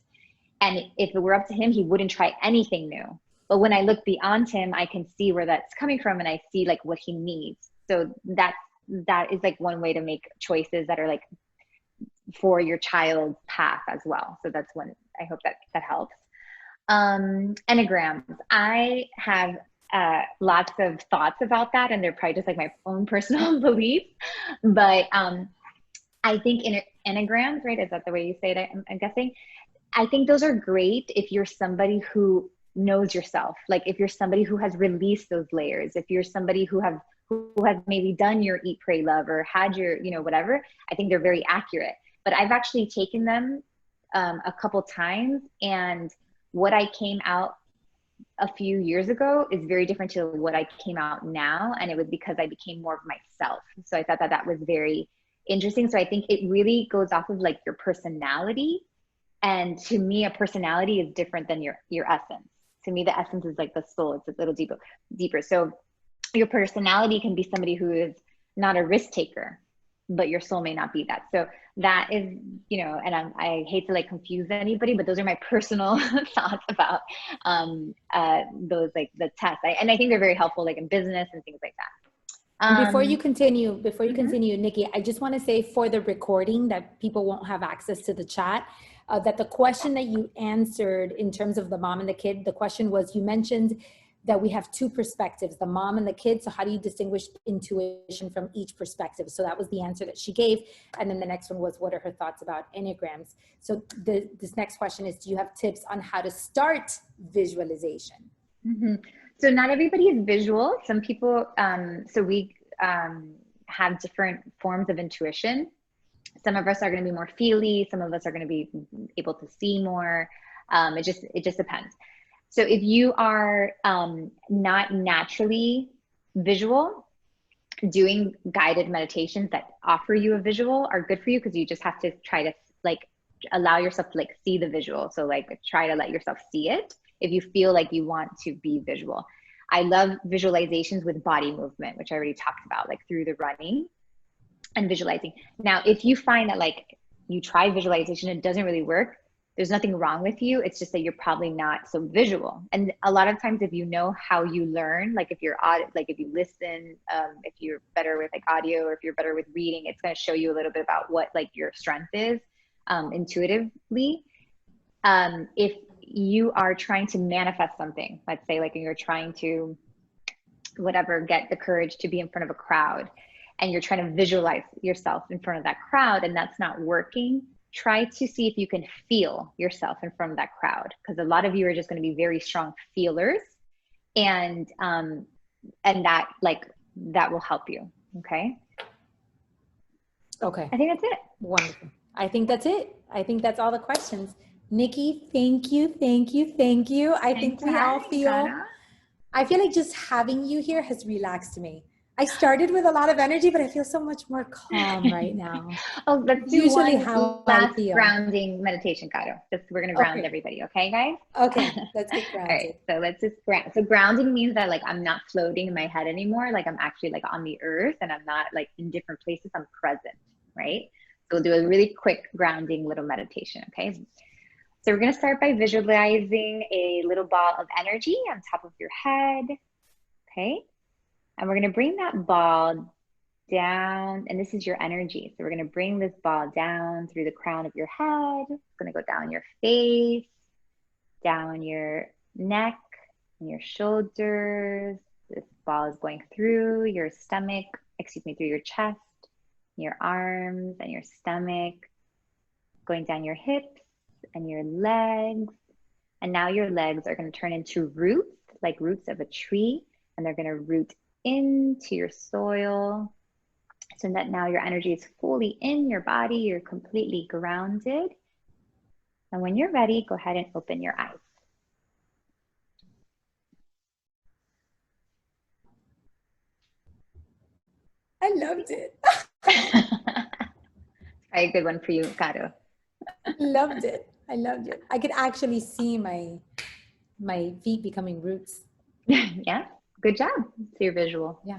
And if it were up to him, he wouldn't try anything new. But when I look beyond him, I can see where that's coming from, and I see like what he needs. So that is like one way to make choices that are like for your child's path as well. So that's one, I hope that helps. Enneagrams. I have lots of thoughts about that, and they're probably just like my own personal beliefs. But I think enneagrams, right? Is that the way you say it? I'm guessing. I think those are great if you're somebody who knows yourself. Like if you're somebody who has released those layers, if you're somebody who has maybe done your eat, pray, love, or had your, you know, whatever, I think they're very accurate. But I've actually taken them a couple times, and what I came out a few years ago is very different to what I came out now. And it was because I became more of myself. So I thought that was very interesting. So I think it really goes off of like your personality. And to me, a personality is different than your essence. To me, the essence is like the soul. It's a little deeper. So your personality can be somebody who is not a risk taker, but your soul may not be that. So that is, you know, and I hate to like confuse anybody, but those are my personal thoughts about those, like the tests. And I think they're very helpful, like in business and things like that. Before you continue, Nikki, I just want to say for the recording that people won't have access to the chat, that the question that you answered in terms of the mom and the kid, the question was, you mentioned that we have two perspectives, the mom and the kid. So how do you distinguish intuition from each perspective? So that was the answer that she gave. And then the next one was, what are her thoughts about Enneagrams? So this next question is, do you have tips on how to start visualization? Mm-hmm. So not everybody is visual. Some people, so we have different forms of intuition. Some of us are going to be more feely. Some of us are going to be able to see more. It just depends. So if you are not naturally visual, doing guided meditations that offer you a visual are good for you, because you just have to try to like allow yourself to like see the visual. So like try to let yourself see it if you feel like you want to be visual. I love visualizations with body movement, which I already talked about, like through the running and visualizing. Now, if you find that like you try visualization, it doesn't really work, there's nothing wrong with you. It's just that you're probably not so visual. And a lot of times if you know how you learn, like if you're like if you listen, if you're better with like audio, or if you're better with reading, it's going to show you a little bit about what like your strength is intuitively. If you are trying to manifest something, let's say like you're trying to whatever, get the courage to be in front of a crowd, and you're trying to visualize yourself in front of that crowd and that's not working, try to see if you can feel yourself in front of that crowd, because a lot of you are just going to be very strong feelers, and that will help you. Okay. Okay. I think that's it. Wonderful. I think that's it. I think that's all the questions. Nikki, thank you. I think we all feel, I feel like just having you here has relaxed me. I started with a lot of energy, but I feel so much more calm right now. Oh, let's do usually one how last I feel. Grounding meditation, Karo. We're going to ground everybody. Okay, guys? Okay, let's get grounded. All right, so let's just ground. So grounding means that like I'm not floating in my head anymore. Like I'm actually like on the earth, and I'm not like in different places. I'm present, right? So we'll do a really quick grounding little meditation, okay? So we're going to start by visualizing a little ball of energy on top of your head, okay? And we're going to bring that ball down, and this is your energy. So we're going to bring this ball down through the crown of your head. It's going to go down your face, down your neck and your shoulders. This ball is going through your stomach, through your chest, your arms and your stomach, going down your hips and your legs. And now your legs are going to turn into roots, like roots of a tree, and they're going to root into your soil, so that now your energy is fully in your body. You're completely grounded. And when you're ready, go ahead and open your eyes. I loved it. A good one for you, Karo. Loved it. I loved it. I could actually see my feet becoming roots. Yeah, good job. So you're visual. Yeah.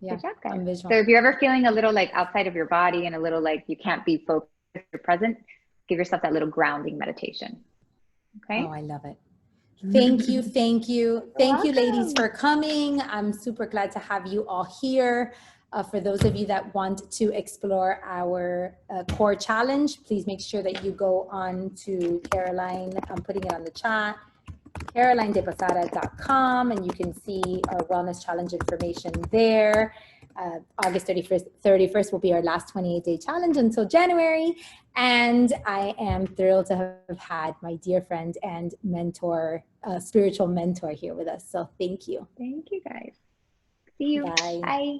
Good job, guys. I'm visual. So if you're ever feeling a little like outside of your body and a little like you can't be focused or present, give yourself that little grounding meditation. Okay. Oh, I love it. Thank you, thank you. Thank you, ladies, Welcome. for coming. I'm super glad to have you all here. For those of you that want to explore our core challenge, please make sure that you go on to Caroline. I'm putting it on the chat, carolinedepasada.com, and you can see our wellness challenge information there. August 31st will be our last 28-day challenge until January. And I am thrilled to have had my dear friend and mentor, spiritual mentor here with us. So thank you. Thank you guys. See you. Bye. Bye.